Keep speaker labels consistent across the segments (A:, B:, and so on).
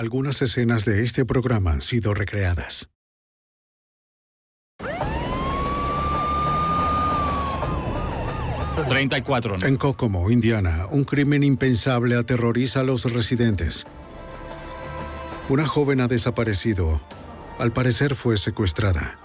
A: Algunas escenas de este programa han sido recreadas.
B: $34.
A: En Kokomo, Indiana, un crimen impensable aterroriza a los residentes. Una joven ha desaparecido. Al parecer fue secuestrada.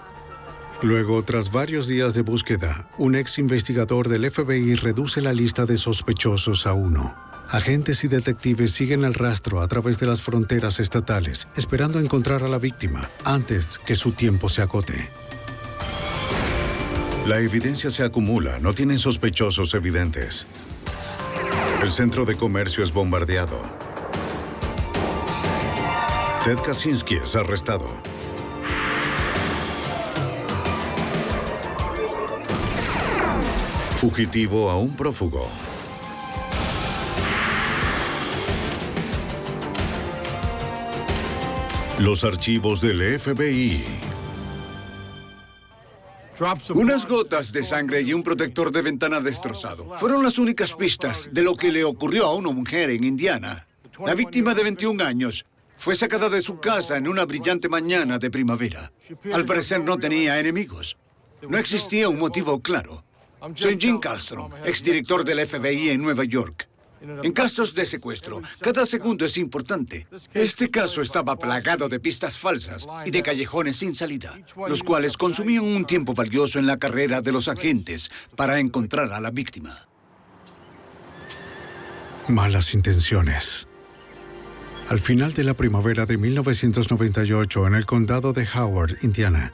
A: Luego, tras varios días de búsqueda, un ex investigador del FBI reduce la lista de sospechosos a 1. Agentes y detectives siguen el rastro a través de las fronteras estatales, esperando encontrar a la víctima antes que su tiempo se agote. La evidencia se acumula, no tienen sospechosos evidentes. El centro de comercio es bombardeado. Ted Kaczynski es arrestado. Fugitivo a un prófugo. Los archivos del FBI.
C: Unas gotas de sangre y un protector de ventana destrozado fueron las únicas pistas de lo que le ocurrió a una mujer en Indiana. La víctima de 21 años fue sacada de su casa en una brillante mañana de primavera. Al parecer no tenía enemigos. No existía un motivo claro. Soy Jim Kallstrom, exdirector del FBI en Nueva York. En casos de secuestro, cada segundo es importante. Este caso estaba plagado de pistas falsas y de callejones sin salida, los cuales consumían un tiempo valioso en la carrera de los agentes para encontrar a la víctima.
A: Malas intenciones. Al final de la primavera de 1998, en el condado de Howard, Indiana,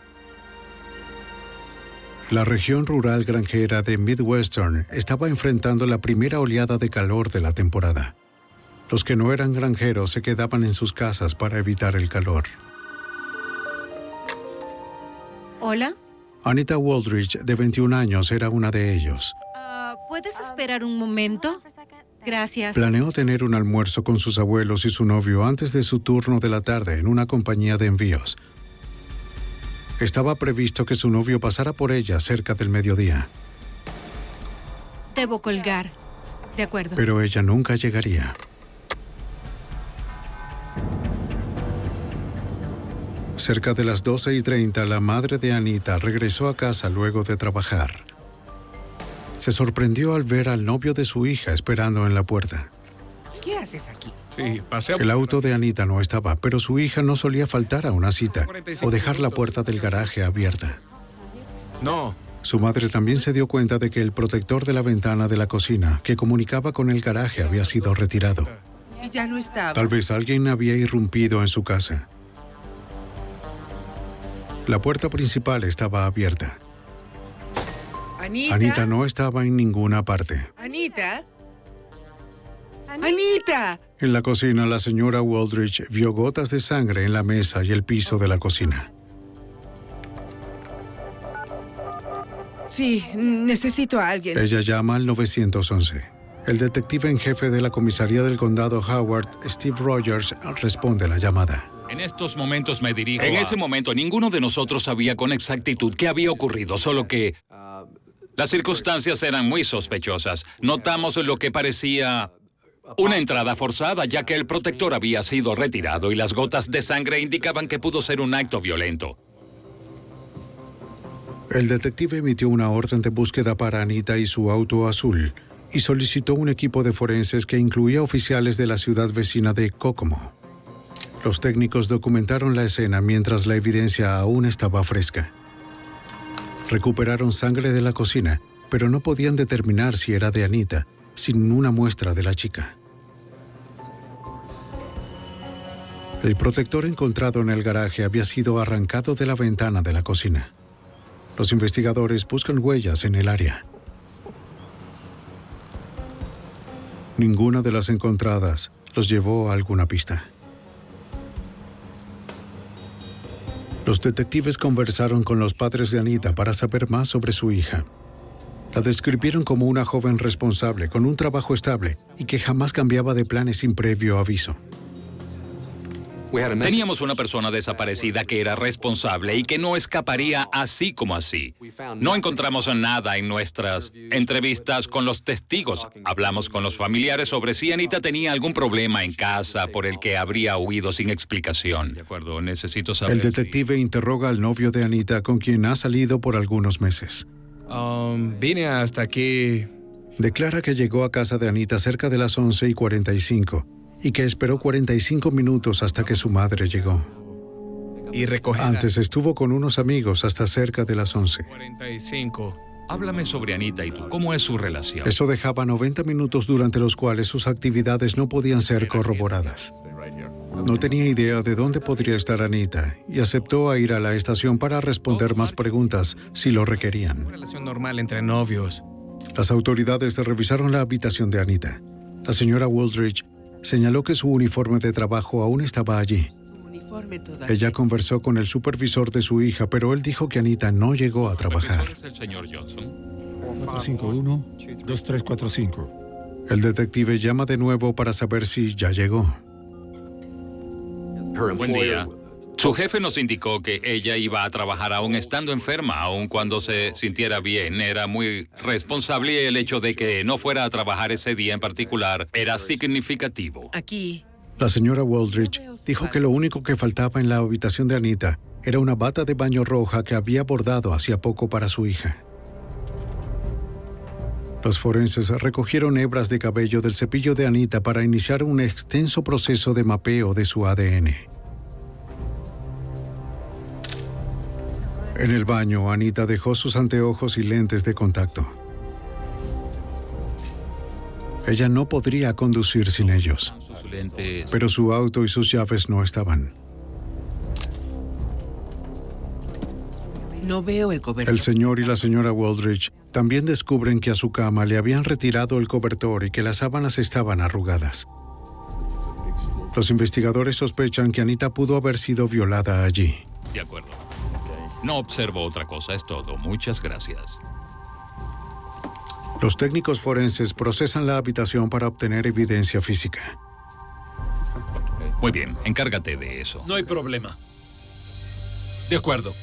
A: la región rural granjera de Midwestern estaba enfrentando la primera oleada de calor de la temporada. Los que no eran granjeros se quedaban en sus casas para evitar el calor.
D: ¿Hola?
A: Anita Waldridge, de 21 años, era una de ellos.
D: ¿Puedes esperar un momento? Gracias.
A: Planeó tener un almuerzo con sus abuelos y su novio antes de su turno de la tarde en una compañía de envíos. Estaba previsto que su novio pasara por ella cerca del mediodía.
D: Debo colgar. De acuerdo.
A: Pero ella nunca llegaría. Cerca de las 12:30, la madre de Anita regresó a casa luego de trabajar. Se sorprendió al ver al novio de su hija esperando en la puerta.
E: ¿Qué haces aquí?
F: Sí, paseo.
A: El auto de Anita no estaba, pero su hija no solía faltar a una cita o dejar la puerta del garaje abierta.
F: No.
A: Su madre también se dio cuenta de que el protector de la ventana de la cocina, que comunicaba con el garaje, había sido retirado.
E: Y ya no estaba.
A: Tal vez alguien había irrumpido en su casa. La puerta principal estaba abierta.
E: Anita.
A: Anita no estaba en ninguna parte.
E: Anita. Anita.
A: En la cocina, la señora Waldridge vio gotas de sangre en la mesa y el piso de la cocina.
E: Sí, necesito a alguien.
A: Ella llama al 911. El detective en jefe de la comisaría del condado Howard, Steve Rogers, responde la llamada.
B: En estos momentos me dirijo En ese momento, ninguno de nosotros sabía con exactitud qué había ocurrido, solo que las circunstancias eran muy sospechosas. Notamos lo que parecía una entrada forzada, ya que el protector había sido retirado y las gotas de sangre indicaban que pudo ser un acto violento.
A: El detective emitió una orden de búsqueda para Anita y su auto azul y solicitó un equipo de forenses que incluía oficiales de la ciudad vecina de Kokomo. Los técnicos documentaron la escena mientras la evidencia aún estaba fresca. Recuperaron sangre de la cocina, pero no podían determinar si era de Anita, sin una muestra de la chica. El protector encontrado en el garaje había sido arrancado de la ventana de la cocina. Los investigadores buscan huellas en el área. Ninguna de las encontradas los llevó a alguna pista. Los detectives conversaron con los padres de Anita para saber más sobre su hija. La describieron como una joven responsable, con un trabajo estable y que jamás cambiaba de planes sin previo aviso.
B: Teníamos una persona desaparecida que era responsable y que no escaparía así como así. No encontramos nada en nuestras entrevistas con los testigos. Hablamos con los familiares sobre si Anita tenía algún problema en casa por el que habría huido sin explicación. De acuerdo, necesito saber.
A: El detective interroga al novio de Anita, con quien ha salido por algunos meses.
F: Vine hasta aquí.
A: Declara que llegó a casa de Anita cerca de las 11:45 y que esperó 45 minutos hasta que su madre llegó.
F: Y recoger.
A: Antes estuvo con unos amigos hasta cerca de las 11.
F: 45.
B: Háblame sobre Anita y tú. ¿Cómo es su relación?
A: Eso dejaba 90 minutos durante los cuales sus actividades no podían ser corroboradas. No tenía idea de dónde podría estar Anita y aceptó a ir a la estación para responder más preguntas si lo requerían.
F: Una relación normal entre novios.
A: Las autoridades revisaron la habitación de Anita. La señora Wooldridge señaló que su uniforme de trabajo aún estaba allí.
E: Su uniforme todavía.
A: Ella conversó con el supervisor de su hija, pero él dijo que Anita no llegó a trabajar.
B: ¿Es el señor Johnson?
G: 451-2345.
A: El detective llama de nuevo para saber si ya llegó.
B: Buen día. Su jefe nos indicó que ella iba a trabajar aún estando enferma, aun cuando se sintiera bien. Era muy responsable y el hecho de que no fuera a trabajar ese día en particular era significativo.
E: Aquí.
A: La señora Wooldridge dijo que lo único que faltaba en la habitación de Anita era una bata de baño roja que había bordado hacía poco para su hija. Los forenses recogieron hebras de cabello del cepillo de Anita para iniciar un extenso proceso de mapeo de su ADN. En el baño, Anita dejó sus anteojos y lentes de contacto. Ella no podría conducir sin ellos,
B: Sus lentes.
A: pero su auto y sus llaves no estaban.
E: No veo el cobertor.
A: El señor y la señora Wooldridge también descubren que a su cama le habían retirado el cobertor y que las sábanas estaban arrugadas. Los investigadores sospechan que Anita pudo haber sido violada allí.
B: De acuerdo. No observo otra cosa, es todo. Muchas gracias.
A: Los técnicos forenses procesan la habitación para obtener evidencia física.
B: Muy bien, encárgate de eso.
F: No hay problema. De acuerdo.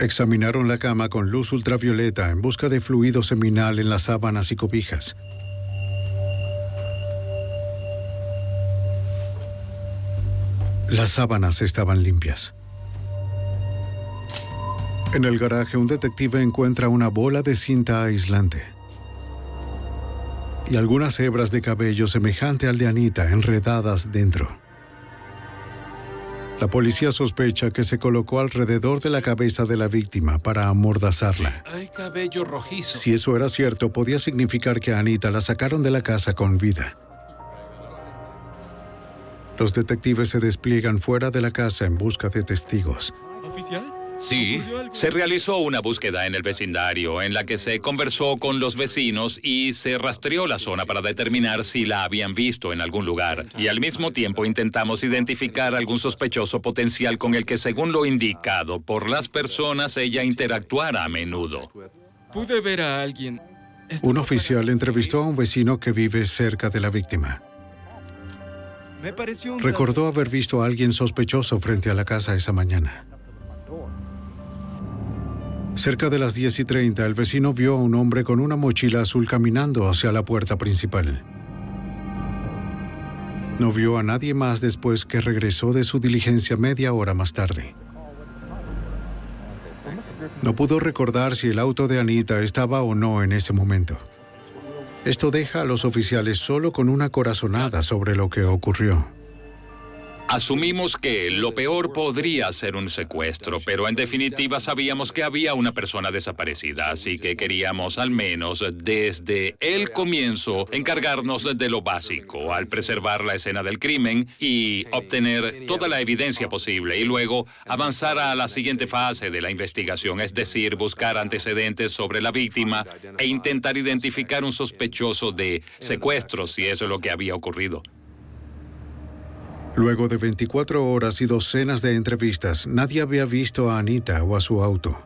A: Examinaron la cama con luz ultravioleta en busca de fluido seminal en las sábanas y cobijas. Las sábanas estaban limpias. En el garaje, un detective encuentra una bola de cinta aislante y algunas hebras de cabello semejante al de Anita enredadas dentro. La policía sospecha que se colocó alrededor de la cabeza de la víctima para amordazarla.
F: Hay cabello rojizo.
A: Si eso era cierto, podía significar que a Anita la sacaron de la casa con vida. Los detectives se despliegan fuera de la casa en busca de testigos.
G: ¿Oficial?
B: Sí, se realizó una búsqueda en el vecindario en la que se conversó con los vecinos y se rastreó la zona para determinar si la habían visto en algún lugar. Y al mismo tiempo intentamos identificar algún sospechoso potencial con el que, según lo indicado por las personas, ella interactuara a menudo.
G: Pude ver a alguien.
A: Un oficial entrevistó a un vecino que vive cerca de la víctima.
G: Me pareció un
A: Recordó haber visto a alguien sospechoso frente a la casa esa mañana. Cerca de las 10:30, el vecino vio a un hombre con una mochila azul caminando hacia la puerta principal. No vio a nadie más después que regresó de su diligencia media hora más tarde. No pudo recordar si el auto de Anita estaba o no en ese momento. Esto deja a los oficiales solo con una corazonada sobre lo que ocurrió.
B: Asumimos que lo peor podría ser un secuestro, pero en definitiva sabíamos que había una persona desaparecida, así que queríamos al menos desde el comienzo encargarnos de lo básico, al preservar la escena del crimen y obtener toda la evidencia posible y luego avanzar a la siguiente fase de la investigación, es decir, buscar antecedentes sobre la víctima e intentar identificar un sospechoso de secuestro si eso es lo que había ocurrido.
A: Luego de 24 horas y docenas de entrevistas, nadie había visto a Anita o a su auto.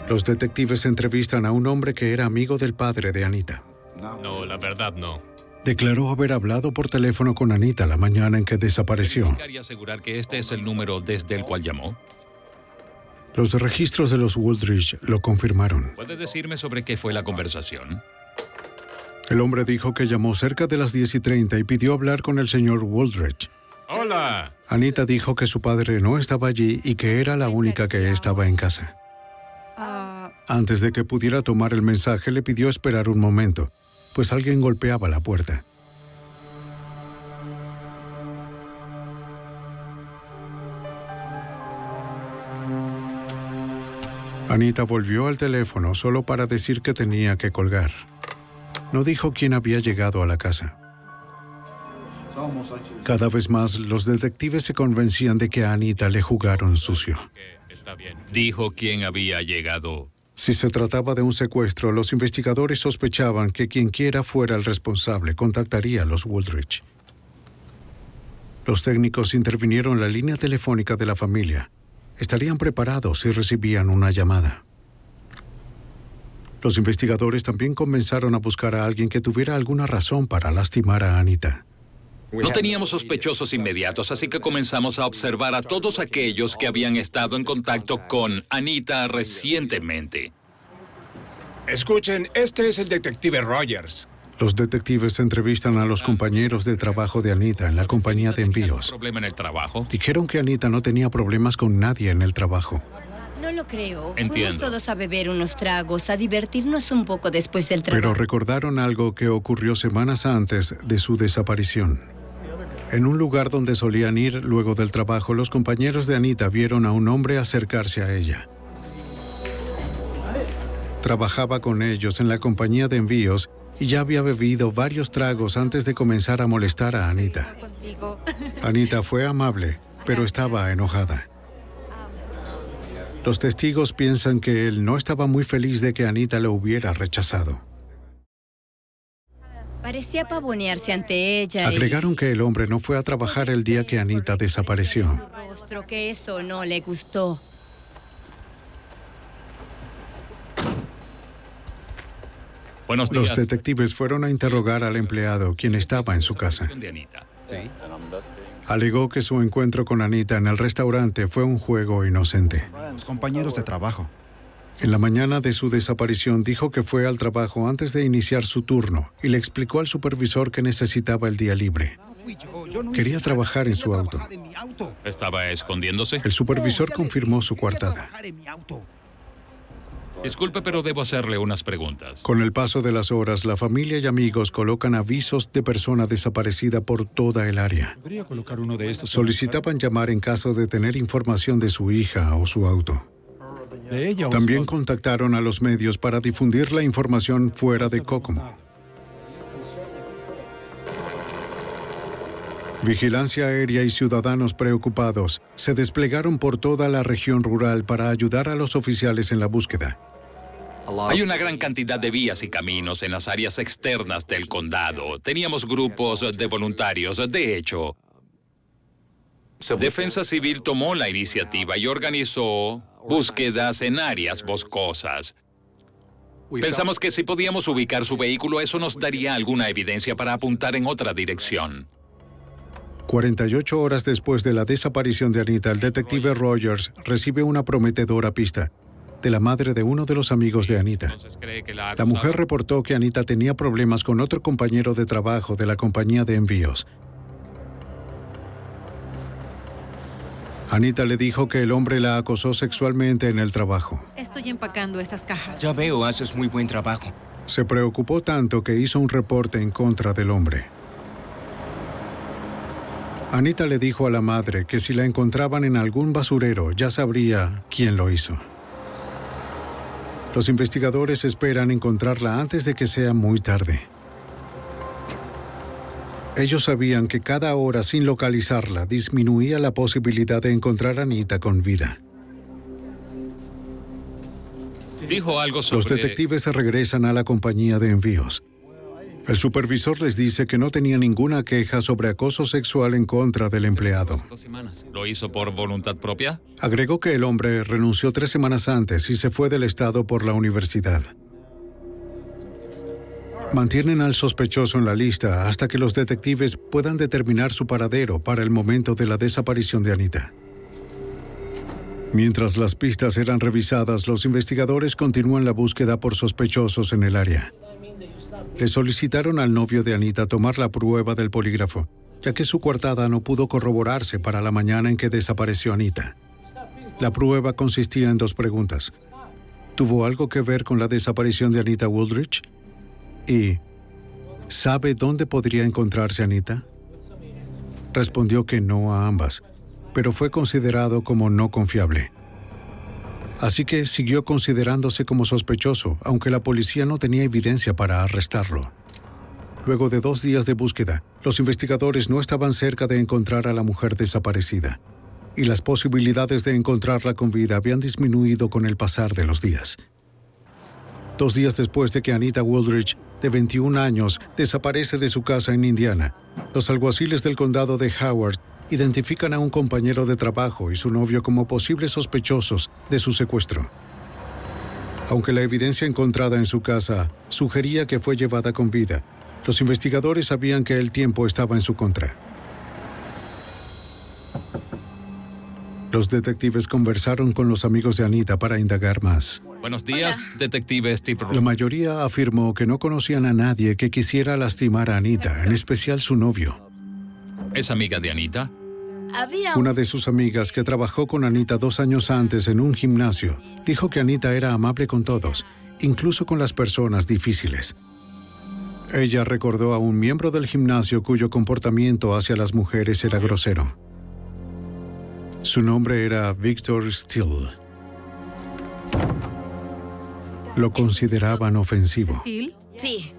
A: Los detectives entrevistan a un hombre que era amigo del padre de Anita.
F: No, la verdad no.
A: Declaró haber hablado por teléfono con Anita la mañana en que desapareció.
B: ¿Quería asegurar que este es el número desde el cual llamó?
A: Los registros de los Wooldridge lo confirmaron.
B: ¿Puede decirme sobre qué fue la conversación?
A: El hombre dijo que llamó cerca de las 10:30 y pidió hablar con el señor Wooldridge.
B: ¡Hola!
A: Anita dijo que su padre no estaba allí y que era la única que estaba en casa. Antes de que pudiera tomar el mensaje, le pidió esperar un momento, pues alguien golpeaba la puerta. Anita volvió al teléfono solo para decir que tenía que colgar. No dijo quién había llegado a la casa. Cada vez más, los detectives se convencían de que a Anita le jugaron sucio.
B: Dijo quién había llegado.
A: Si se trataba de un secuestro, los investigadores sospechaban que quienquiera fuera el responsable contactaría a los Wooldridge. Los técnicos intervinieron en la línea telefónica de la familia. Estarían preparados si recibían una llamada. Los investigadores también comenzaron a buscar a alguien que tuviera alguna razón para lastimar a Anita.
B: No teníamos sospechosos inmediatos, así que comenzamos a observar a todos aquellos que habían estado en contacto con Anita recientemente.
H: Escuchen, este es el detective Rogers.
A: Los detectives entrevistan a los compañeros de trabajo de Anita en la compañía de envíos.
B: ¿Problema en el trabajo?
A: Dijeron que Anita no tenía problemas con nadie en el trabajo.
I: No lo creo.
B: Entiendo.
I: Fuimos todos a beber unos tragos, a divertirnos un poco después del trabajo.
A: Pero recordaron algo que ocurrió semanas antes de su desaparición. En un lugar donde solían ir luego del trabajo, los compañeros de Anita vieron a un hombre acercarse a ella. Trabajaba con ellos en la compañía de envíos y ya había bebido varios tragos antes de comenzar a molestar a Anita. Anita fue amable, pero estaba enojada. Los testigos piensan que él no estaba muy feliz de que Anita lo hubiera rechazado.
I: Parecía pavonearse ante ella.
A: Agregaron que el hombre no fue a trabajar el día que Anita desapareció.
I: Rostro, que eso no le gustó.
B: Buenos días.
A: Los detectives fueron a interrogar al empleado, quien estaba en su casa.
B: De Anita.
A: Alegó que su encuentro con Anita en el restaurante fue un juego inocente.
J: Compañeros de trabajo.
A: En la mañana de su desaparición dijo que fue al trabajo antes de iniciar su turno y le explicó al supervisor que necesitaba el día libre. Quería trabajar en su auto.
B: ¿Estaba escondiéndose?
A: El supervisor confirmó su coartada.
B: Disculpe, pero debo hacerle unas preguntas.
A: Con el paso de las horas, la familia y amigos colocan avisos de persona desaparecida por toda el área.
G: Podría colocar uno de estos.
A: Solicitaban llamar en caso de tener información de su hija o su auto.
G: De ella o
A: También
G: su-
A: contactaron a los medios para difundir la información fuera de Kokomo. Vigilancia aérea y ciudadanos preocupados se desplegaron por toda la región rural para ayudar a los oficiales en la búsqueda.
B: Hay una gran cantidad de vías y caminos en las áreas externas del condado. Teníamos grupos de voluntarios. De hecho, Defensa Civil tomó la iniciativa y organizó búsquedas en áreas boscosas. Pensamos que si podíamos ubicar su vehículo, eso nos daría alguna evidencia para apuntar en otra dirección.
A: 48 horas después de la desaparición de Anita, el detective Rogers recibe una prometedora pista de la madre de uno de los amigos de Anita.
B: Entonces, ¿cree que
A: La mujer reportó que Anita tenía problemas con otro compañero de trabajo de la compañía de envíos. Anita le dijo que el hombre la acosó sexualmente en el trabajo.
D: Estoy empacando estas cajas.
E: Ya veo, haces muy buen trabajo.
A: Se preocupó tanto que hizo un reporte en contra del hombre. Anita le dijo a la madre que si la encontraban en algún basurero ya sabría quién lo hizo. Los investigadores esperan encontrarla antes de que sea muy tarde. Ellos sabían que cada hora sin localizarla disminuía la posibilidad de encontrar a Anita con vida.
B: Dijo algo sobre...
A: Los detectives se regresan a la compañía de envíos. El supervisor les dice que no tenía ninguna queja sobre acoso sexual en contra del empleado.
G: 2 semanas.
B: ¿Lo hizo por voluntad propia?
A: Agregó que el hombre renunció 3 semanas antes y se fue del estado por la universidad. Mantienen al sospechoso en la lista hasta que los detectives puedan determinar su paradero para el momento de la desaparición de Anita. Mientras las pistas eran revisadas, los investigadores continúan la búsqueda por sospechosos en el área. Le solicitaron al novio de Anita tomar la prueba del polígrafo, ya que su coartada no pudo corroborarse para la mañana en que desapareció Anita. La prueba consistía en 2 preguntas. ¿Tuvo algo que ver con la desaparición de Anita Wooldridge? Y ¿sabe dónde podría encontrarse Anita? Respondió que no a ambas, pero fue considerado como no confiable. Así que siguió considerándose como sospechoso, aunque la policía no tenía evidencia para arrestarlo. Luego de 2 días de búsqueda, los investigadores no estaban cerca de encontrar a la mujer desaparecida, y las posibilidades de encontrarla con vida habían disminuido con el pasar de los días. 2 días después de que Anita Wooldridge, de 21 años, desaparece de su casa en Indiana, los alguaciles del condado de Howard identifican a un compañero de trabajo y su novio como posibles sospechosos de su secuestro. Aunque la evidencia encontrada en su casa sugería que fue llevada con vida, los investigadores sabían que el tiempo estaba en su contra. Los detectives conversaron con los amigos de Anita para indagar más.
B: Buenos días, detective Steve Rowe.
A: La mayoría afirmó que no conocían a nadie que quisiera lastimar a Anita, en especial su novio.
B: ¿Es amiga de Anita?
A: Una de sus amigas, que trabajó con Anita 2 años antes en un gimnasio, dijo que Anita era amable con todos, incluso con las personas difíciles. Ella recordó a un miembro del gimnasio cuyo comportamiento hacia las mujeres era grosero. Su nombre era Victor Steele. Lo consideraban ofensivo,
D: ¿Steel?
I: Sí.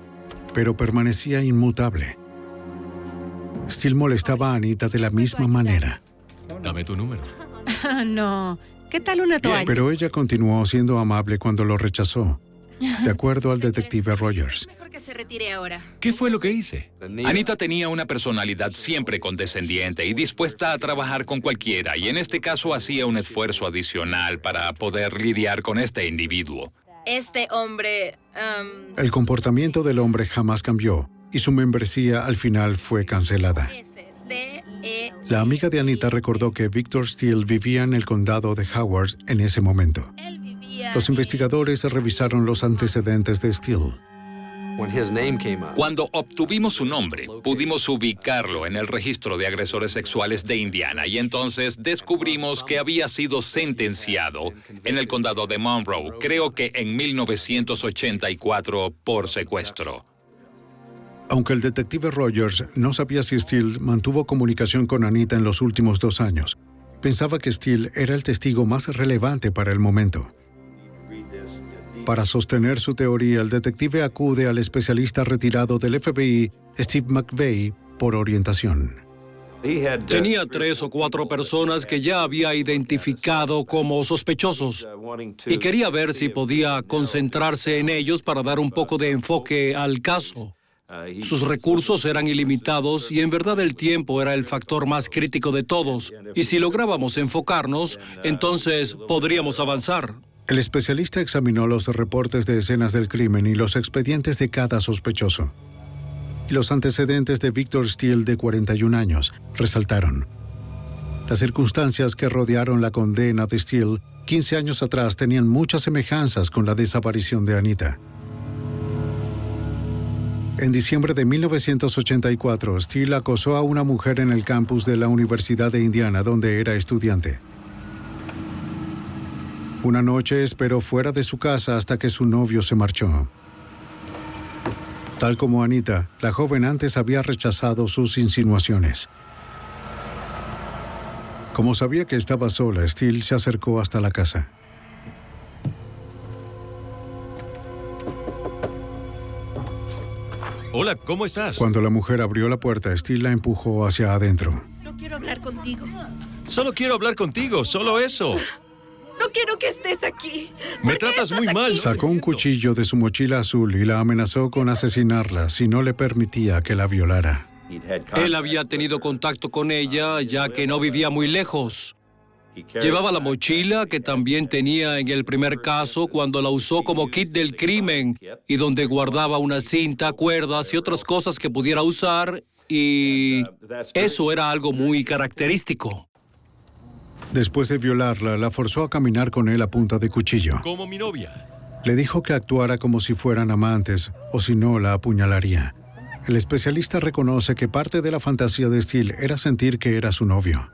A: pero permanecía inmutable. Steele molestaba a Anita de la misma manera,
F: Dame tu número.
D: Ah, no. ¿Qué tal una toalla?
A: pero ella continuó siendo amable cuando lo rechazó, de acuerdo al detective Rogers.
I: Mejor que se retire ahora.
F: ¿Qué fue lo que hice?
B: Anita tenía una personalidad siempre condescendiente y dispuesta a trabajar con cualquiera, y en este caso hacía un esfuerzo adicional para poder lidiar con este individuo.
I: Este hombre...
A: El comportamiento del hombre jamás cambió y su membresía al final fue cancelada. La amiga de Anita recordó que Victor Steele vivía en el condado de Howard en ese momento. Los investigadores revisaron los antecedentes de Steele.
B: Cuando obtuvimos su nombre, pudimos ubicarlo en el registro de agresores sexuales de Indiana y entonces descubrimos que había sido sentenciado en el condado de Monroe, creo que en 1984, por secuestro.
A: Aunque el detective Rogers no sabía si Steele mantuvo comunicación con Anita en los últimos 2 años, pensaba que Steele era el testigo más relevante para el momento. Para sostener su teoría, el detective acude al especialista retirado del FBI, Steve McVeigh, por orientación.
J: Tenía 3 o 4 personas que ya había identificado como sospechosos y quería ver si podía concentrarse en ellos para dar un poco de enfoque al caso. Sus recursos eran ilimitados y en verdad el tiempo era el factor más crítico de todos. Y si lográbamos enfocarnos, entonces podríamos avanzar.
A: El especialista examinó los reportes de escenas del crimen y los expedientes de cada sospechoso. Y los antecedentes de Victor Steele, de 41 años, resaltaron. Las circunstancias que rodearon la condena de Steele 15 años atrás tenían muchas semejanzas con la desaparición de Anita. En diciembre de 1984, Steele acosó a una mujer en el campus de la Universidad de Indiana, donde era estudiante. Una noche esperó fuera de su casa hasta que su novio se marchó. Tal como Anita, la joven antes había rechazado sus insinuaciones. Como sabía que estaba sola, Steele se acercó hasta la casa.
F: Hola, ¿cómo estás?
A: Cuando la mujer abrió la puerta, Steele la empujó hacia adentro.
I: No quiero hablar contigo.
F: Solo quiero hablar contigo, solo eso.
I: No quiero que estés aquí.
F: Me tratas muy mal.
A: Sacó un cuchillo de su mochila azul y la amenazó con asesinarla si no le permitía que la violara.
J: Él había tenido contacto con ella ya que no vivía muy lejos. Llevaba la mochila que también tenía en el primer caso cuando la usó como kit del crimen y donde guardaba una cinta, cuerdas y otras cosas que pudiera usar, y eso era algo muy característico.
A: Después de violarla, la forzó a caminar con él a punta de cuchillo.
F: Como mi novia.
A: Le dijo que actuara como si fueran amantes, o si no, la apuñalaría. El especialista reconoce que parte de la fantasía de Steele era sentir que era su novio.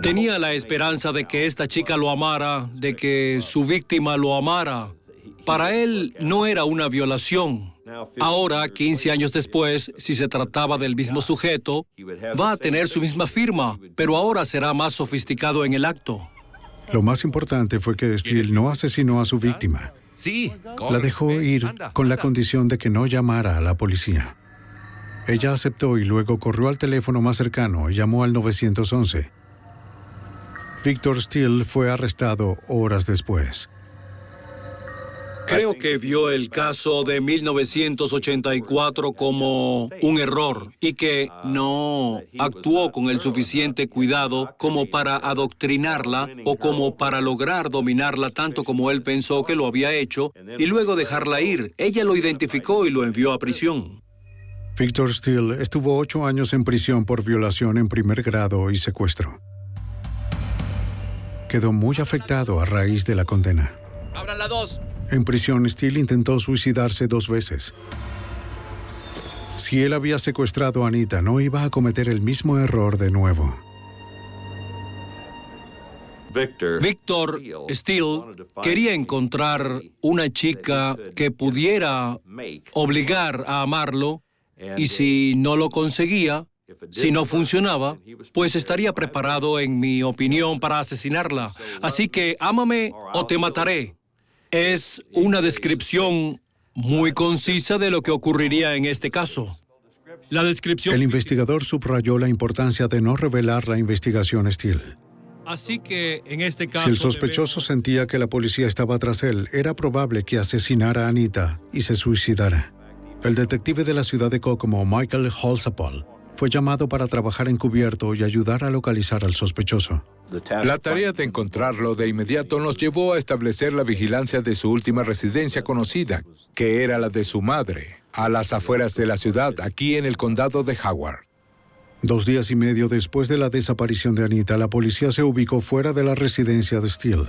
J: Tenía la esperanza de que esta chica lo amara, de que su víctima lo amara. Para él no era una violación. Ahora, 15 años después, si se trataba del mismo sujeto, va a tener su misma firma, pero ahora será más sofisticado en el acto.
A: Lo más importante fue que Steele no asesinó a su víctima.
F: Sí.
A: La dejó ir con la condición de que no llamara a la policía. Ella aceptó y luego corrió al teléfono más cercano y llamó al 911. Victor Steele fue arrestado horas después.
J: Creo que vio el caso de 1984 como un error y que no actuó con el suficiente cuidado como para adoctrinarla o como para lograr dominarla tanto como él pensó que lo había hecho y luego dejarla ir. Ella lo identificó y lo envió a prisión.
A: Victor Steele estuvo 8 años en prisión por violación en primer grado y secuestro. Quedó muy afectado a raíz de la condena.
J: ¡Abran la 2!
A: En prisión, Steele intentó suicidarse 2 veces. Si él había secuestrado a Anita, no iba a cometer el mismo error de nuevo.
J: Victor Steele quería encontrar una chica que pudiera obligar a amarlo y si no lo conseguía, si no funcionaba, pues estaría preparado, en mi opinión, para asesinarla. Así que ámame o te mataré. Es una descripción muy concisa de lo que ocurriría en este caso. La descripción...
A: El investigador subrayó la importancia de no revelar la investigación Steele.
J: Así que, en este caso...
A: Si el sospechoso sentía que la policía estaba tras él, era probable que asesinara a Anita y se suicidara. El detective de la ciudad de Kokomo, Michael Holzapfel, fue llamado para trabajar encubierto y ayudar a localizar al sospechoso.
K: La tarea de encontrarlo de inmediato nos llevó a establecer la vigilancia de su última residencia conocida, que era la de su madre, a las afueras de la ciudad, aquí en el condado de Howard.
A: 2 días y medio después de la desaparición de Anita, la policía se ubicó fuera de la residencia de Steele,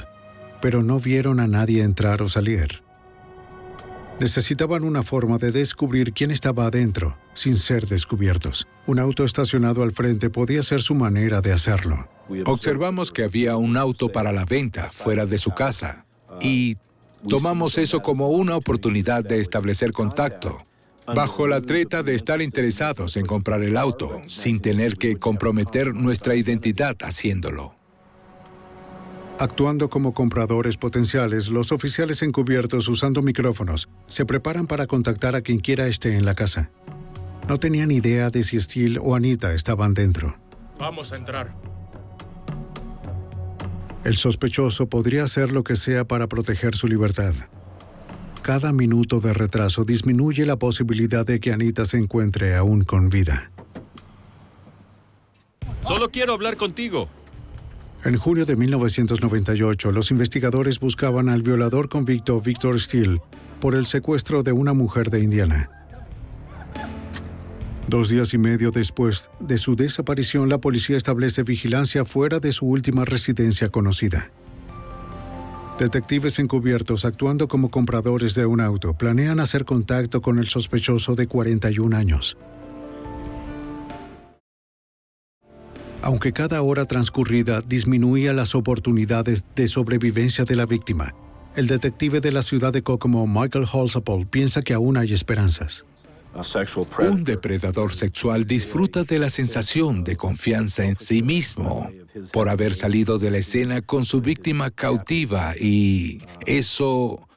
A: pero no vieron a nadie entrar o salir. Necesitaban una forma de descubrir quién estaba adentro, sin ser descubiertos. Un auto estacionado al frente podía ser su manera de hacerlo.
K: Observamos que había un auto para la venta fuera de su casa y tomamos eso como una oportunidad de establecer contacto, bajo la treta de estar interesados en comprar el auto, sin tener que comprometer nuestra identidad haciéndolo.
A: Actuando como compradores potenciales, los oficiales encubiertos usando micrófonos se preparan para contactar a quien quiera esté en la casa. No tenían idea de si Steele o Anita estaban dentro.
F: Vamos a entrar.
A: El sospechoso podría hacer lo que sea para proteger su libertad. Cada minuto de retraso disminuye la posibilidad de que Anita se encuentre aún con vida.
F: Solo quiero hablar contigo.
A: En junio de 1998, los investigadores buscaban al violador convicto Victor Steele por el secuestro de una mujer de Indiana. 2 días y medio después de su desaparición, la policía establece vigilancia fuera de su última residencia conocida. Detectives encubiertos, actuando como compradores de un auto, planean hacer contacto con el sospechoso de 41 años. Aunque cada hora transcurrida disminuía las oportunidades de sobrevivencia de la víctima, el detective de la ciudad de Kokomo, Michael Holzapfel, piensa que aún hay esperanzas.
K: Un depredador sexual disfruta de la sensación de confianza en sí mismo por haber salido de la escena con su víctima cautiva y eso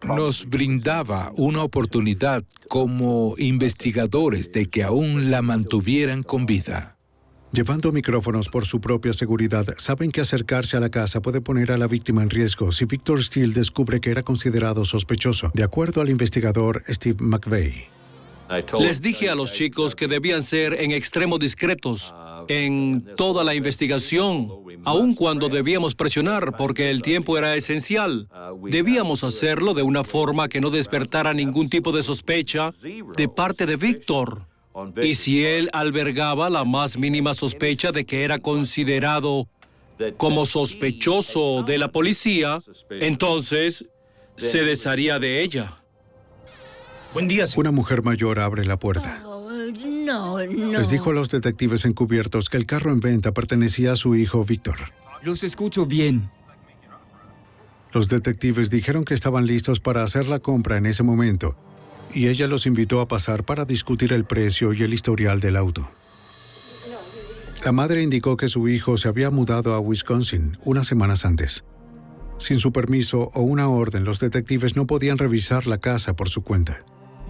K: nos brindaba una oportunidad como investigadores de que aún la mantuvieran con vida.
A: Llevando micrófonos por su propia seguridad, saben que acercarse a la casa puede poner a la víctima en riesgo si Victor Steele descubre que era considerado sospechoso, de acuerdo al investigador Steve McVeigh.
J: Les dije a los chicos que debían ser en extremo discretos. en toda la investigación, aun cuando debíamos presionar porque el tiempo era esencial. Debíamos hacerlo de una forma que no despertara ningún tipo de sospecha de parte de Víctor. Y si él albergaba la más mínima sospecha de que era considerado como sospechoso de la policía, entonces se desharía de ella.
H: Buen día,
A: Una mujer mayor abre la puerta.
I: No.
A: Les dijo a los detectives encubiertos que el carro en venta pertenecía a su hijo Víctor.
E: Los escucho bien.
A: Los detectives dijeron que estaban listos para hacer la compra en ese momento, y ella los invitó a pasar para discutir el precio y el historial del auto. La madre indicó que su hijo se había mudado a Wisconsin unas semanas antes. Sin su permiso o una orden, los detectives no podían revisar la casa por su cuenta.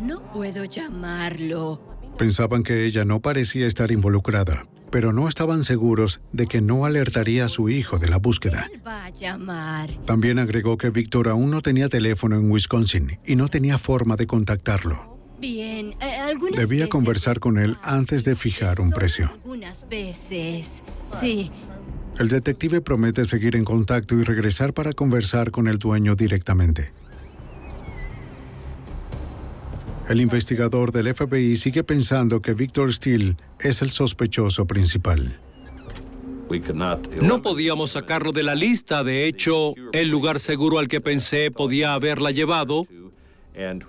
I: No puedo llamarlo.
A: Pensaban que ella no parecía estar involucrada, pero no estaban seguros de que no alertaría a su hijo de la búsqueda.
I: Él va a llamar.
A: También agregó que Víctor aún no tenía teléfono en Wisconsin y no tenía forma de contactarlo.
I: Bien, algunas
A: Debía
I: veces
A: conversar con él antes de fijar un precio.
I: Algunas veces, sí.
A: El detective promete seguir en contacto y regresar para conversar con el dueño directamente. El investigador del FBI sigue pensando que Victor Steele es el sospechoso principal.
J: No podíamos sacarlo de la lista. De hecho, el lugar seguro al que pensé podía haberla llevado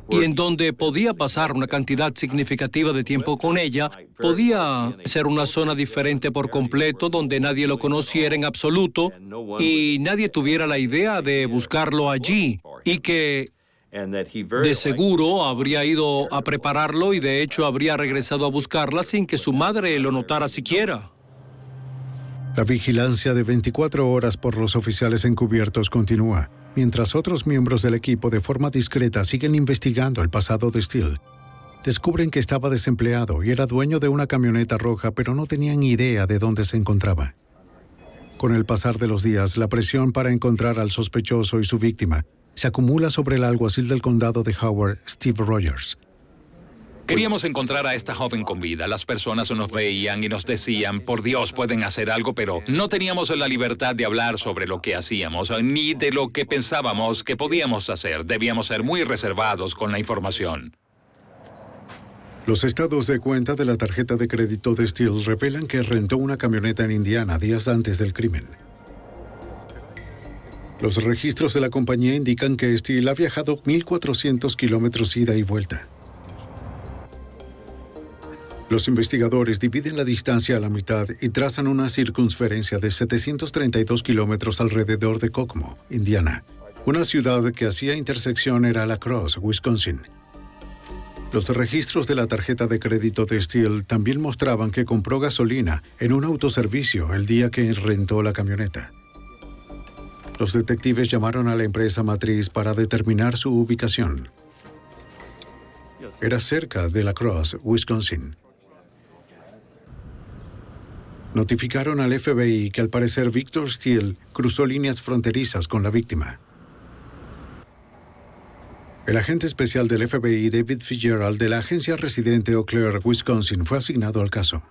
J: y en donde podía pasar una cantidad significativa de tiempo con ella, podía ser una zona diferente por completo donde nadie lo conociera en absoluto y nadie tuviera la idea de buscarlo allí y que de seguro habría ido a prepararlo y de hecho habría regresado a buscarla sin que su madre lo notara siquiera.
A: La vigilancia de 24 horas por los oficiales encubiertos continúa, mientras otros miembros del equipo de forma discreta siguen investigando el pasado de Steele. Descubren que estaba desempleado y era dueño de una camioneta roja, pero no tenían idea de dónde se encontraba. Con el pasar de los días, la presión para encontrar al sospechoso y su víctima se acumula sobre el alguacil del condado de Howard, Steve Rogers.
B: Queríamos encontrar a esta joven con vida. Las personas nos veían y nos decían, por Dios, pueden hacer algo, pero no teníamos la libertad de hablar sobre lo que hacíamos, ni de lo que pensábamos que podíamos hacer. Debíamos ser muy reservados con la información.
A: Los estados de cuenta de la tarjeta de crédito de Steele revelan que rentó una camioneta en Indiana días antes del crimen. Los registros de la compañía indican que Steele ha viajado 1.400 kilómetros ida y vuelta. Los investigadores dividen la distancia a la mitad y trazan una circunferencia de 732 kilómetros alrededor de Kokomo, Indiana. Una ciudad que hacía intersección era La Crosse, Wisconsin. Los registros de la tarjeta de crédito de Steele también mostraban que compró gasolina en un autoservicio el día que rentó la camioneta. Los detectives llamaron a la empresa matriz para determinar su ubicación. Era cerca de La Crosse, Wisconsin. Notificaron al FBI que al parecer Victor Steele cruzó líneas fronterizas con la víctima. El agente especial del FBI, David Fitzgerald, de la agencia residente Eau Claire, Wisconsin, fue asignado al caso.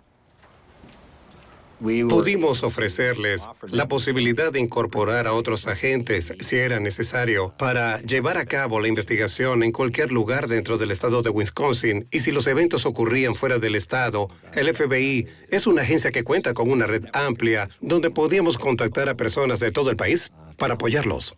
L: Pudimos ofrecerles la posibilidad de incorporar a otros agentes, si era necesario, para llevar a cabo la investigación en cualquier lugar dentro del estado de Wisconsin. Y si los eventos ocurrían fuera del estado, el FBI es una agencia que cuenta con una red amplia donde podíamos contactar a personas de todo el país para apoyarlos.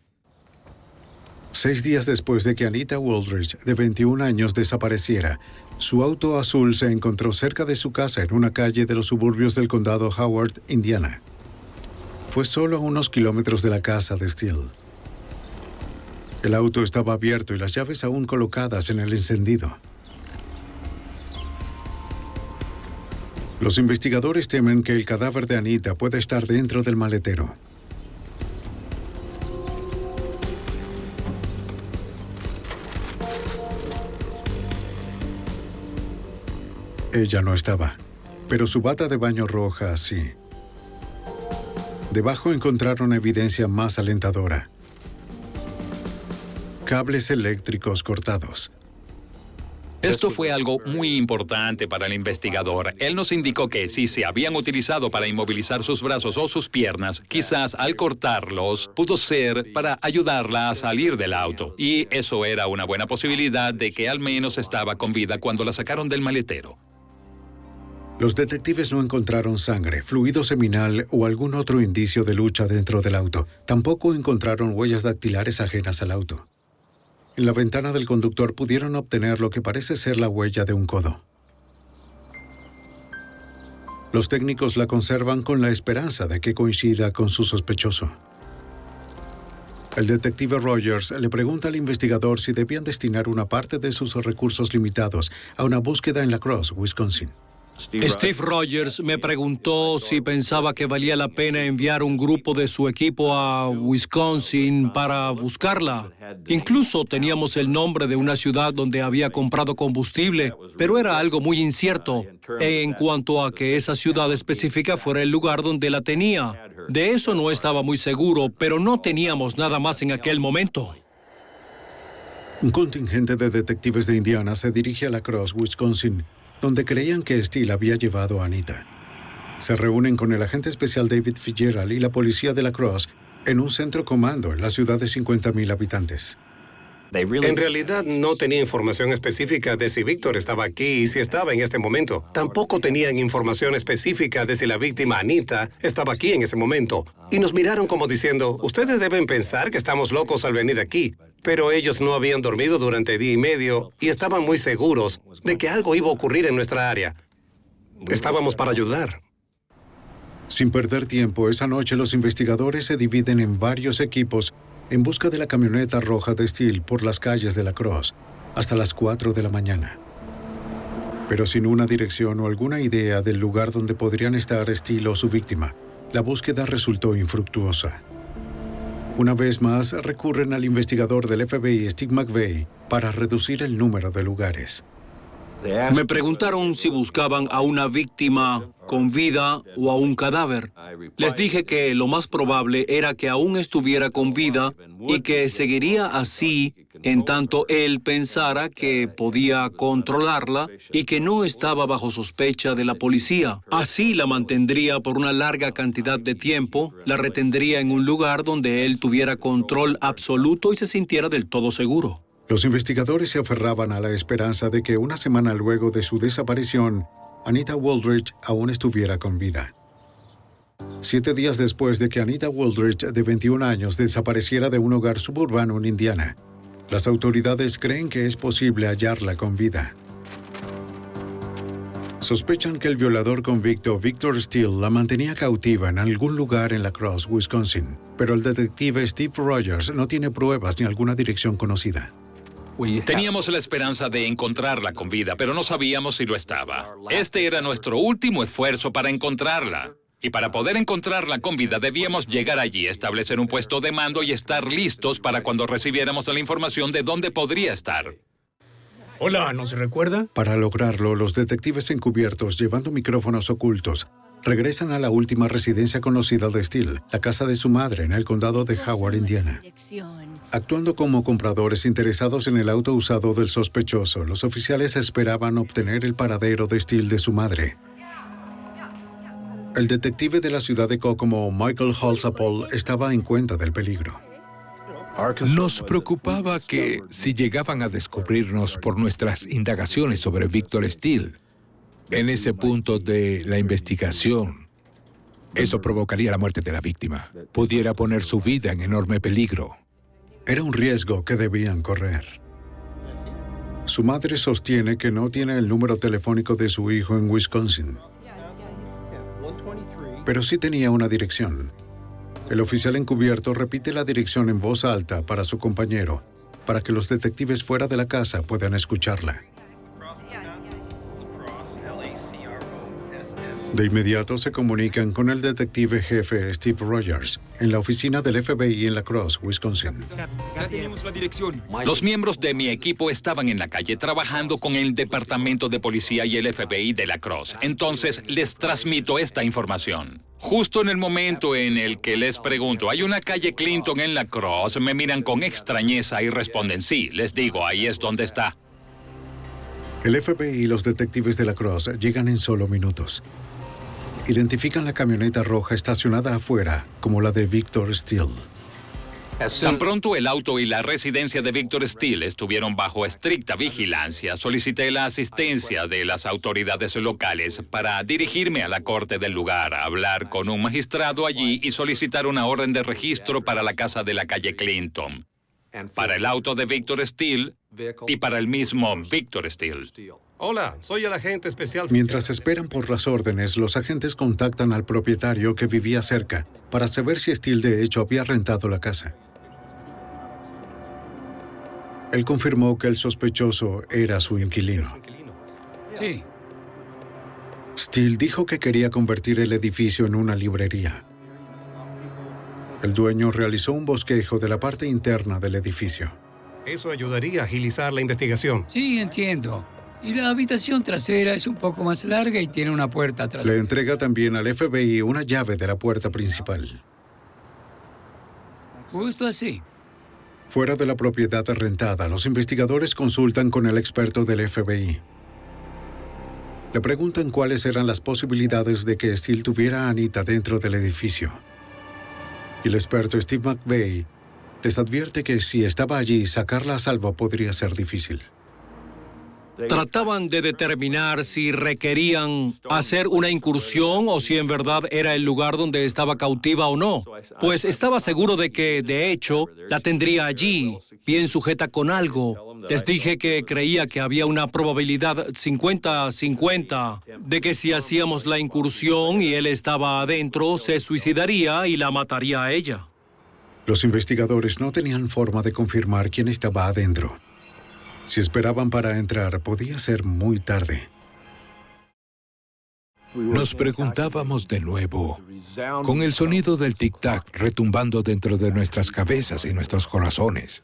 A: 6 días después de que Anita Wooldridge, de 21 años, desapareciera, su auto azul se encontró cerca de su casa en una calle de los suburbios del condado Howard, Indiana. Fue solo a unos kilómetros de la casa de Steele. El auto estaba abierto y las llaves aún colocadas en el encendido. Los investigadores temen que el cadáver de Anita pueda estar dentro del maletero. Ella no estaba, pero su bata de baño roja sí. Debajo encontraron evidencia más alentadora. Cables eléctricos cortados.
B: Esto fue algo muy importante para el investigador. Él nos indicó que si se habían utilizado para inmovilizar sus brazos o sus piernas, quizás al cortarlos pudo ser para ayudarla a salir del auto. Y eso era una buena posibilidad de que al menos estaba con vida cuando la sacaron del maletero.
A: Los detectives no encontraron sangre, fluido seminal o algún otro indicio de lucha dentro del auto. Tampoco encontraron huellas dactilares ajenas al auto. En la ventana del conductor pudieron obtener lo que parece ser la huella de un codo. Los técnicos la conservan con la esperanza de que coincida con su sospechoso. El detective Rogers le pregunta al investigador si debían destinar una parte de sus recursos limitados a una búsqueda en La Crosse, Wisconsin.
J: Steve Rogers me preguntó si pensaba que valía la pena enviar un grupo de su equipo a Wisconsin para buscarla. Incluso teníamos el nombre de una ciudad donde había comprado combustible, pero era algo muy incierto en cuanto a que esa ciudad específica fuera el lugar donde la tenía. De eso no estaba muy seguro, pero no teníamos nada más en aquel momento.
A: Un contingente de detectives de Indiana se dirige a La Crosse, Wisconsin, donde creían que Steele había llevado a Anita. Se reúnen con el agente especial David Fitzgerald y la policía de La Crosse en un centro comando en la ciudad de 50,000 habitantes.
L: En realidad no tenía información específica de si Víctor estaba aquí y si estaba en este momento. Tampoco tenían información específica de si la víctima Anita estaba aquí en ese momento. Y nos miraron como diciendo, ustedes deben pensar que estamos locos al venir aquí. Pero ellos no habían dormido durante día y medio y estaban muy seguros de que algo iba a ocurrir en nuestra área. Estábamos para ayudar.
A: Sin perder tiempo, esa noche los investigadores se dividen en varios equipos en busca de la camioneta roja de Steele por las calles de La Crosse hasta las 4 de la mañana. Pero sin una dirección o alguna idea del lugar donde podrían estar Steele o su víctima, la búsqueda resultó infructuosa. Una vez más, recurren al investigador del FBI, Steve McVeigh, para reducir el número de lugares.
J: Me preguntaron si buscaban a una víctima con vida o a un cadáver. Les dije que lo más probable era que aún estuviera con vida y que seguiría así en tanto él pensara que podía controlarla y que no estaba bajo sospecha de la policía. Así la mantendría por una larga cantidad de tiempo, la retendría en un lugar donde él tuviera control absoluto y se sintiera del todo seguro.
A: Los investigadores se aferraban a la esperanza de que una semana luego de su desaparición, Anita Wooldridge aún estuviera con vida. 7 días después de que Anita Wooldridge, de 21 años, desapareciera de un hogar suburbano en Indiana, las autoridades creen que es posible hallarla con vida. Sospechan que el violador convicto Victor Steele la mantenía cautiva en algún lugar en La Crosse, Wisconsin, pero el detective Steve Rogers no tiene pruebas ni alguna dirección conocida.
B: Teníamos la esperanza de encontrarla con vida, pero no sabíamos si lo estaba. Este era nuestro último esfuerzo para encontrarla. Y para poder encontrarla con vida debíamos llegar allí, establecer un puesto de mando y estar listos para cuando recibiéramos la información de dónde podría estar.
H: Hola, ¿no se recuerda?
A: Para lograrlo, los detectives encubiertos, llevando micrófonos ocultos, regresan a la última residencia conocida de Steele, la casa de su madre en el condado de Howard, Indiana. Actuando como compradores interesados en el auto usado del sospechoso, los oficiales esperaban obtener el paradero de Steele de su madre. El detective de la ciudad de Kokomo, Michael Halsapol, estaba en cuenta del peligro.
K: Nos preocupaba que, si llegaban a descubrirnos por nuestras indagaciones sobre Victor Steele, en ese punto de la investigación, eso provocaría la muerte de la víctima. Pudiera poner su vida en enorme peligro.
A: Era un riesgo que debían correr. Su madre sostiene que no tiene el número telefónico de su hijo en Wisconsin, pero sí tenía una dirección. El oficial encubierto repite la dirección en voz alta para su compañero, para que los detectives fuera de la casa puedan escucharla. De inmediato se comunican con el detective jefe Steve Rogers en la oficina del FBI en La Crosse, Wisconsin.
E: Ya tenemos la dirección.
B: Los miembros de mi equipo estaban en la calle trabajando con el Departamento de Policía y el FBI de La Crosse. Entonces les transmito esta información. Justo en el momento en el que les pregunto, ¿hay una calle Clinton en La Crosse?, me miran con extrañeza y responden sí. Les digo, ahí es donde está.
A: El FBI y los detectives de la Cross llegan en solo minutos. Identifican la camioneta roja estacionada afuera como la de Victor Steele.
B: Tan pronto el auto y la residencia de Victor Steele estuvieron bajo estricta vigilancia, solicité la asistencia de las autoridades locales para dirigirme a la corte del lugar, hablar con un magistrado allí y solicitar una orden de registro para la casa de la calle Clinton, para el auto de Victor Steele y para el mismo Victor Steele.
L: Hola, soy el agente especial.
A: Mientras esperan por las órdenes, los agentes contactan al propietario que vivía cerca para saber si Steele de hecho había rentado la casa. Él confirmó que el sospechoso era su inquilino.
M: Sí.
A: Steele dijo que quería convertir el edificio en una librería. El dueño realizó un bosquejo de la parte interna del edificio.
L: Eso ayudaría a agilizar la investigación.
M: Sí, entiendo. Y la habitación trasera es un poco más larga y tiene una puerta trasera.
A: Le entrega también al FBI una llave de la puerta principal.
M: Justo así.
A: Fuera de la propiedad rentada, los investigadores consultan con el experto del FBI. Le preguntan cuáles eran las posibilidades de que Steele tuviera a Anita dentro del edificio. Y el experto Steve McVeigh les advierte que si estaba allí, sacarla a salvo podría ser difícil.
J: Trataban de determinar si requerían hacer una incursión o si en verdad era el lugar donde estaba cautiva o no. Pues estaba seguro de que, de hecho, la tendría allí, bien sujeta con algo. Les dije que creía que había una probabilidad 50-50 de que si hacíamos la incursión y él estaba adentro, se suicidaría y la mataría a ella.
A: Los investigadores no tenían forma de confirmar quién estaba adentro. Si esperaban para entrar, podía ser muy tarde.
K: Nos preguntábamos de nuevo, con el sonido del tic-tac retumbando dentro de nuestras cabezas y nuestros corazones,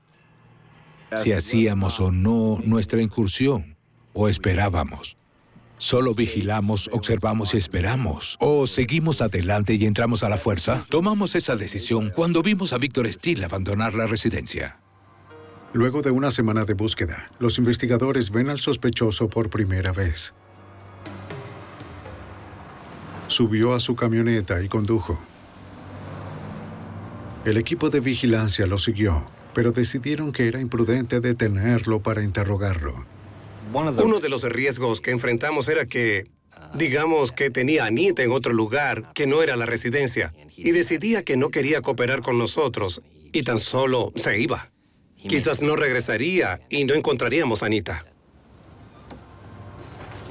K: si hacíamos o no nuestra incursión, o esperábamos. Solo vigilamos, observamos y esperamos. ¿O seguimos adelante y entramos a la fuerza? Tomamos esa decisión cuando vimos a Victor Steele abandonar la residencia.
A: Luego de una semana de búsqueda, los investigadores ven al sospechoso por primera vez. Subió a su camioneta y condujo. El equipo de vigilancia lo siguió, pero decidieron que era imprudente detenerlo para interrogarlo.
L: Uno de los riesgos que enfrentamos era que, digamos que tenía a Anita en otro lugar que no era la residencia y decidía que no quería cooperar con nosotros y tan solo se iba. Quizás no regresaría y no encontraríamos a Anita.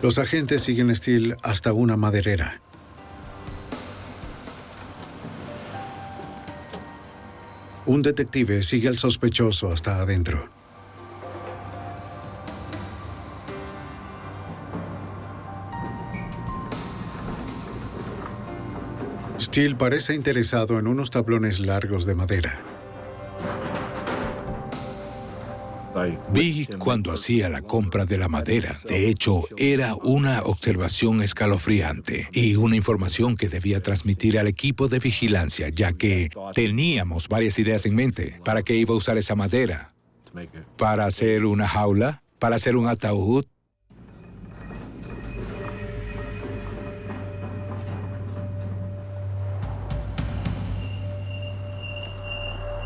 A: Los agentes siguen a Steele hasta una maderera. Un detective sigue al sospechoso hasta adentro. Steele parece interesado en unos tablones largos de madera.
K: Vi cuando hacía la compra de la madera. De hecho, era una observación escalofriante y una información que debía transmitir al equipo de vigilancia, ya que teníamos varias ideas en mente. ¿Para qué iba a usar esa madera? ¿Para hacer una jaula? ¿Para hacer un ataúd?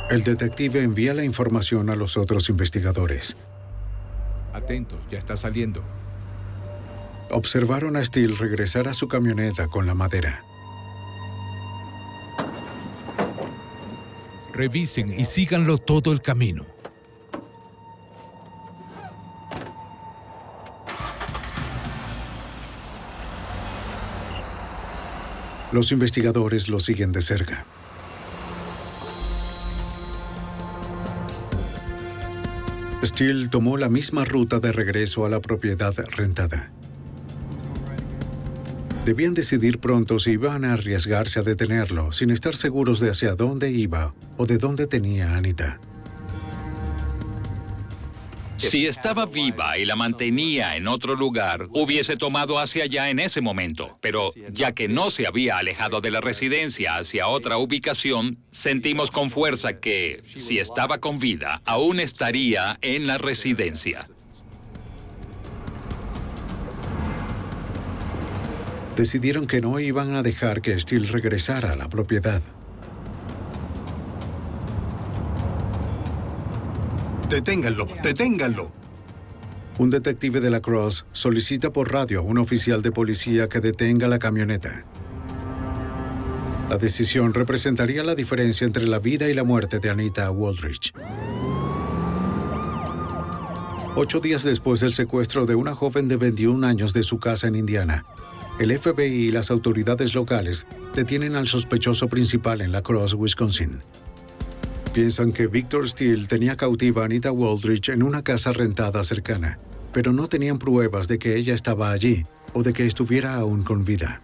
A: El detective envía la información a los otros investigadores.
K: Atentos, ya está saliendo.
A: Observaron a Steele regresar a su camioneta con la madera.
K: Revisen y síganlo todo el camino.
A: Los investigadores lo siguen de cerca. Steele tomó la misma ruta de regreso a la propiedad rentada. Debían decidir pronto si iban a arriesgarse a detenerlo sin estar seguros de hacia dónde iba o de dónde tenía a Anita.
B: Si estaba viva y la mantenía en otro lugar, hubiese tomado hacia allá en ese momento. Pero ya que no se había alejado de la residencia hacia otra ubicación, sentimos con fuerza que, si estaba con vida, aún estaría en la residencia.
A: Decidieron que no iban a dejar que Steele regresara a la propiedad.
N: ¡Deténganlo! ¡Deténganlo!
A: Un detective de la Cross solicita por radio a un oficial de policía que detenga la camioneta. La decisión representaría la diferencia entre la vida y la muerte de Anita Wooldridge. 8 días después del secuestro de una joven de 21 años de su casa en Indiana, el FBI y las autoridades locales detienen al sospechoso principal en La Crosse, Wisconsin. Piensan que Victor Steele tenía cautiva a Anita Wooldridge en una casa rentada cercana, pero no tenían pruebas de que ella estaba allí o de que estuviera aún con vida.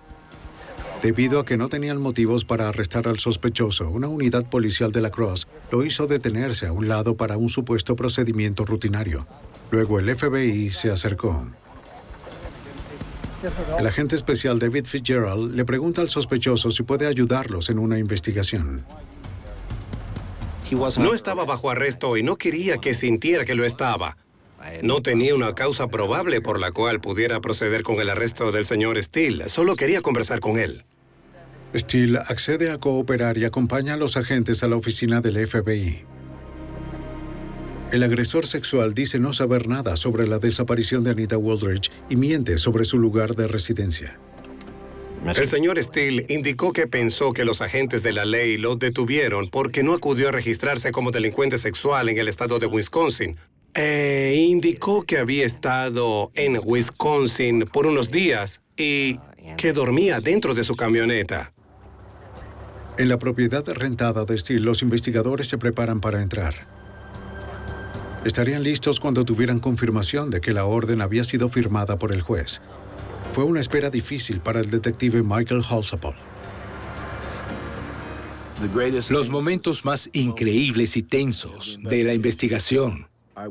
A: Debido a que no tenían motivos para arrestar al sospechoso, una unidad policial de La Crosse lo hizo detenerse a un lado para un supuesto procedimiento rutinario. Luego el FBI se acercó. El agente especial David Fitzgerald le pregunta al sospechoso si puede ayudarlos en una investigación.
L: No estaba bajo arresto y no quería que sintiera que lo estaba. No tenía una causa probable por la cual pudiera proceder con el arresto del señor Steele. Solo quería conversar con él.
A: Steele accede a cooperar y acompaña a los agentes a la oficina del FBI. El agresor sexual dice no saber nada sobre la desaparición de Anita Wooldridge y miente sobre su lugar de residencia.
L: El señor Steele indicó que pensó que los agentes de la ley lo detuvieron porque no acudió a registrarse como delincuente sexual en el estado de Wisconsin. Indicó que había estado en Wisconsin por unos días y que dormía dentro de su camioneta.
A: En la propiedad rentada de Steele, los investigadores se preparan para entrar. Estarían listos cuando tuvieran confirmación de que la orden había sido firmada por el juez. Fue una espera difícil para el detective Michael Halsapol.
K: Los momentos más increíbles y tensos de la investigación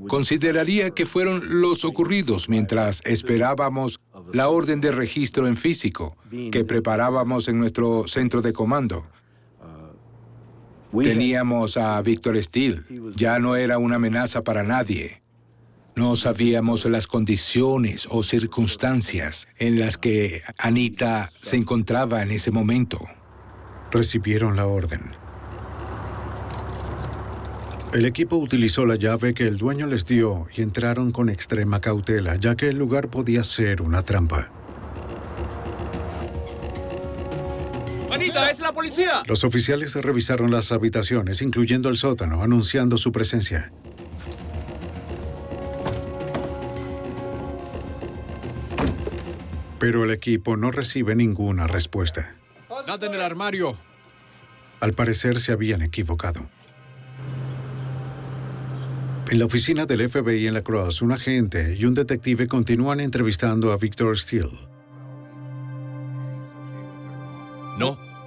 K: consideraría que fueron los ocurridos mientras esperábamos la orden de registro en físico que preparábamos en nuestro centro de comando. Teníamos a Victor Steele. Ya no era una amenaza para nadie. No sabíamos las condiciones o circunstancias en las que Anita se encontraba en ese momento.
A: Recibieron la orden. El equipo utilizó la llave que el dueño les dio y entraron con extrema cautela, ya que el lugar podía ser una trampa.
F: ¡Anita, es la policía!
A: Los oficiales revisaron las habitaciones, incluyendo el sótano, anunciando su presencia. Pero el equipo no recibe ninguna respuesta.
F: ¡Nada en el armario!
A: Al parecer se habían equivocado. En la oficina del FBI en La Crosse, un agente y un detective continúan entrevistando a Victor Steele.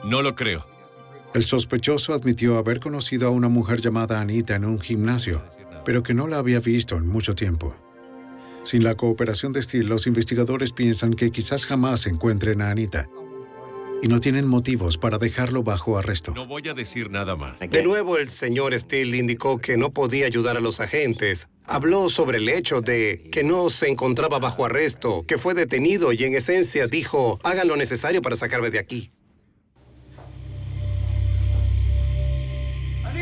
F: No lo creo.
A: El sospechoso admitió haber conocido a una mujer llamada Anita en un gimnasio, pero que no la había visto en mucho tiempo. Sin la cooperación de Steele, los investigadores piensan que quizás jamás encuentren a Anita y no tienen motivos para dejarlo bajo arresto.
F: No voy a decir nada más.
L: De nuevo, el señor Steele indicó que no podía ayudar a los agentes. Habló sobre el hecho de que no se encontraba bajo arresto, que fue detenido y en esencia dijo, hagan lo necesario para sacarme de aquí.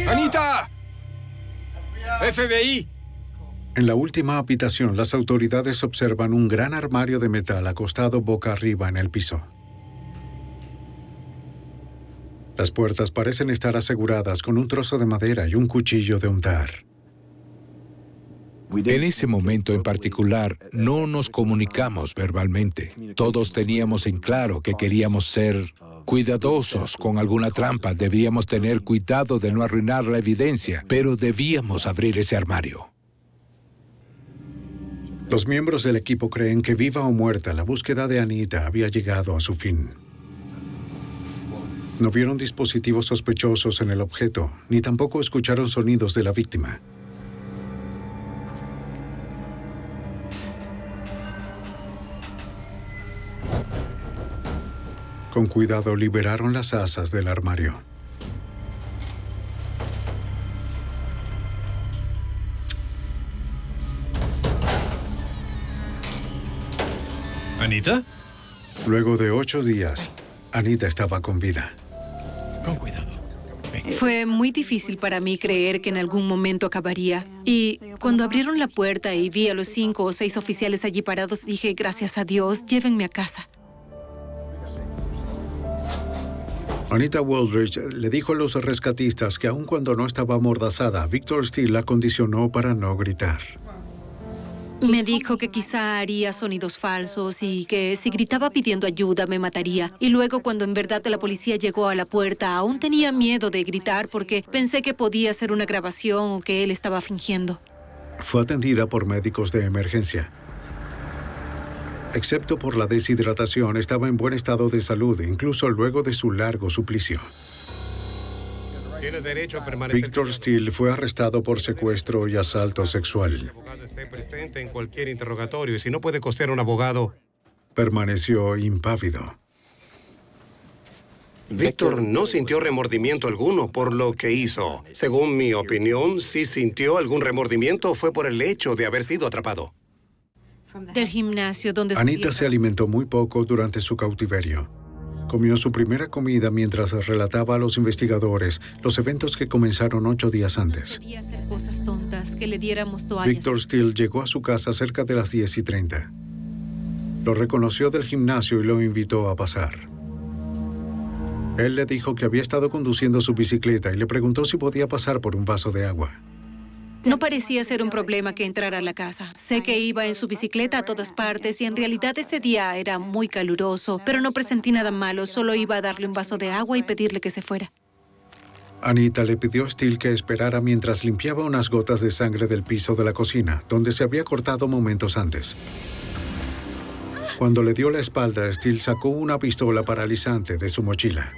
H: ¡Anita! ¡FBI!
A: En la última habitación, las autoridades observan un gran armario de metal acostado boca arriba en el piso. Las puertas parecen estar aseguradas con un trozo de madera y un cuchillo de untar.
K: En ese momento en particular, no nos comunicamos verbalmente. Todos teníamos en claro que queríamos ser cuidadosos con alguna trampa. Debíamos tener cuidado de no arruinar la evidencia, pero debíamos abrir ese armario.
A: Los miembros del equipo creen que viva o muerta, la búsqueda de Anita había llegado a su fin. No vieron dispositivos sospechosos en el objeto, ni tampoco escucharon sonidos de la víctima. Con cuidado liberaron las asas del armario.
F: ¿Anita?
A: Luego de 8 días, Anita estaba con vida.
M: Con cuidado.
D: Fue muy difícil para mí creer que en algún momento acabaría. Y cuando abrieron la puerta y vi a los 5 o 6 oficiales allí parados, dije, gracias a Dios, llévenme a casa.
A: Anita Wooldridge le dijo a los rescatistas que aun cuando no estaba amordazada, Victor Steele la condicionó para no gritar.
D: Me dijo que quizá haría sonidos falsos y que si gritaba pidiendo ayuda me mataría. Y luego, cuando en verdad la policía llegó a la puerta, aún tenía miedo de gritar porque pensé que podía ser una grabación o que él estaba fingiendo.
A: Fue atendida por médicos de emergencia. Excepto por la deshidratación, estaba en buen estado de salud, incluso luego de su largo suplicio.
L: Tiene derecho a permanecer.
A: Victor Steele fue arrestado por secuestro y asalto sexual.
L: El abogado esté presente en cualquier interrogatorio y si no puede costear un abogado.
A: Permaneció impávido.
L: Víctor no sintió remordimiento alguno por lo que hizo. Según mi opinión, si sintió algún remordimiento fue por el hecho de haber sido atrapado.
D: Del gimnasio donde
A: Anita se alimentó muy poco durante su cautiverio. Comió su primera comida mientras relataba a los investigadores los eventos que comenzaron 8 días antes.
D: Quería hacer cosas tontas, que le diéramos toallas.
A: Victor Steele llegó a su casa cerca de las 10:30. Lo reconoció del gimnasio y lo invitó a pasar. Él le dijo que había estado conduciendo su bicicleta y le preguntó si podía pasar por un vaso de agua.
D: No parecía ser un problema que entrara a la casa. Sé que iba en su bicicleta a todas partes y en realidad ese día era muy caluroso, pero no presentí nada malo, solo iba a darle un vaso de agua y pedirle que se fuera.
A: Anita le pidió a Steele que esperara mientras limpiaba unas gotas de sangre del piso de la cocina, donde se había cortado momentos antes. Cuando le dio la espalda, Steele sacó una pistola paralizante de su mochila.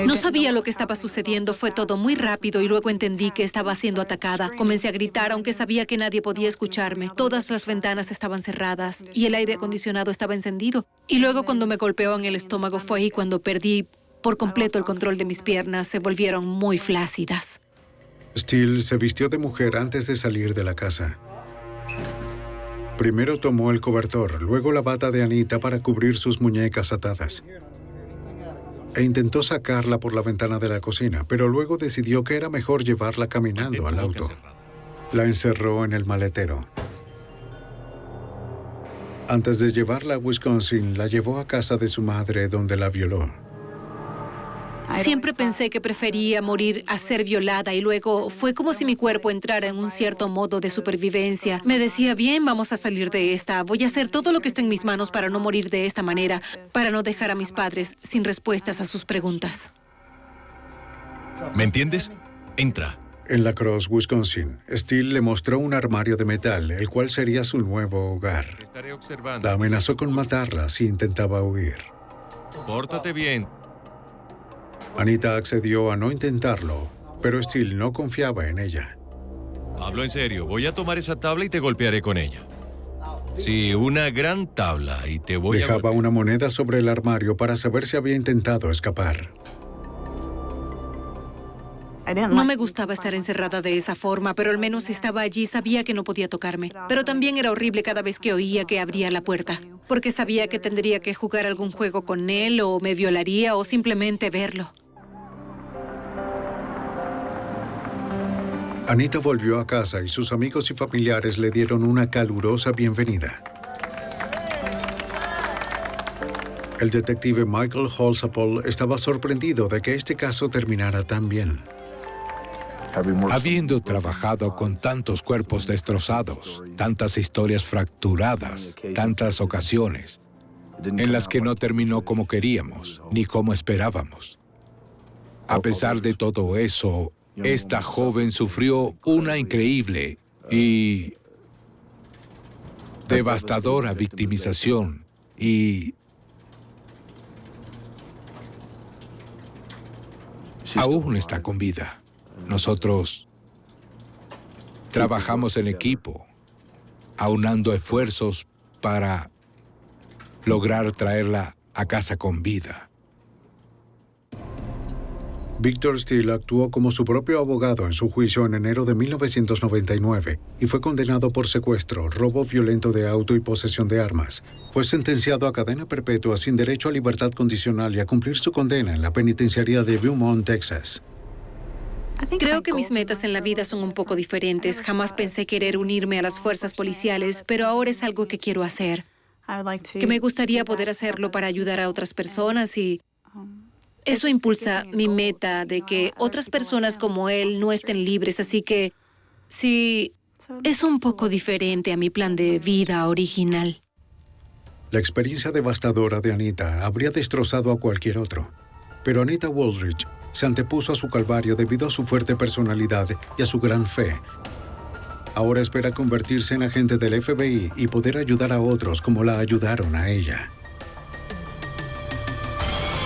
D: No sabía lo que estaba sucediendo, fue todo muy rápido y luego entendí que estaba siendo atacada. Comencé a gritar, aunque sabía que nadie podía escucharme. Todas las ventanas estaban cerradas y el aire acondicionado estaba encendido. Y luego cuando me golpeó en el estómago fue ahí cuando perdí por completo el control de mis piernas. Se volvieron muy flácidas.
A: Steele se vistió de mujer antes de salir de la casa. Primero tomó el cobertor, luego la bata de Anita para cubrir sus muñecas atadas. E intentó sacarla por la ventana de la cocina, pero luego decidió que era mejor llevarla caminando al auto. La encerró en el maletero. Antes de llevarla a Wisconsin, la llevó a casa de su madre, donde la violó.
D: Siempre pensé que prefería morir a ser violada y luego fue como si mi cuerpo entrara en un cierto modo de supervivencia. Me decía, bien, vamos a salir de esta. Voy a hacer todo lo que esté en mis manos para no morir de esta manera, para no dejar a mis padres sin respuestas a sus preguntas.
F: ¿Me entiendes? Entra.
A: En La Crosse, Wisconsin, Steele le mostró un armario de metal, el cual sería su nuevo hogar.
F: Estaré observando.
A: La amenazó con matarla si intentaba huir.
F: Pórtate bien.
A: Anita accedió a no intentarlo, pero Steele no confiaba en ella.
F: Hablo en serio. Voy a tomar esa tabla y te golpearé con ella. Sí, una gran tabla y te voy a...
A: Dejaba una moneda sobre el armario para saber si había intentado escapar.
D: No me gustaba estar encerrada de esa forma, pero al menos estaba allí, sabía que no podía tocarme. Pero también era horrible cada vez que oía que abría la puerta, porque sabía que tendría que jugar algún juego con él, o me violaría, o simplemente verlo.
A: Anita volvió a casa y sus amigos y familiares le dieron una calurosa bienvenida. El detective Michael Holsapple estaba sorprendido de que este caso terminara tan bien.
K: Habiendo trabajado con tantos cuerpos destrozados, tantas historias fracturadas, tantas ocasiones, en las que no terminó como queríamos, ni como esperábamos. A pesar de todo eso, esta joven sufrió una increíble y devastadora victimización y aún está con vida. Nosotros trabajamos en equipo, aunando esfuerzos para lograr traerla a casa con vida.
A: Victor Steele actuó como su propio abogado en su juicio en enero de 1999 y fue condenado por secuestro, robo violento de auto y posesión de armas. Fue sentenciado a cadena perpetua sin derecho a libertad condicional y a cumplir su condena en la penitenciaría de Beaumont, Texas.
D: Creo que mis metas en la vida son un poco diferentes. Jamás pensé querer unirme a las fuerzas policiales, pero ahora es algo que quiero hacer. Que me gustaría poder hacerlo para ayudar a otras personas y eso impulsa mi meta de que otras personas como él no estén libres. Así que sí, es un poco diferente a mi plan de vida original.
A: La experiencia devastadora de Anita habría destrozado a cualquier otro. Pero Anita Wooldridge se antepuso a su calvario debido a su fuerte personalidad y a su gran fe. Ahora espera convertirse en agente del FBI y poder ayudar a otros como la ayudaron a ella.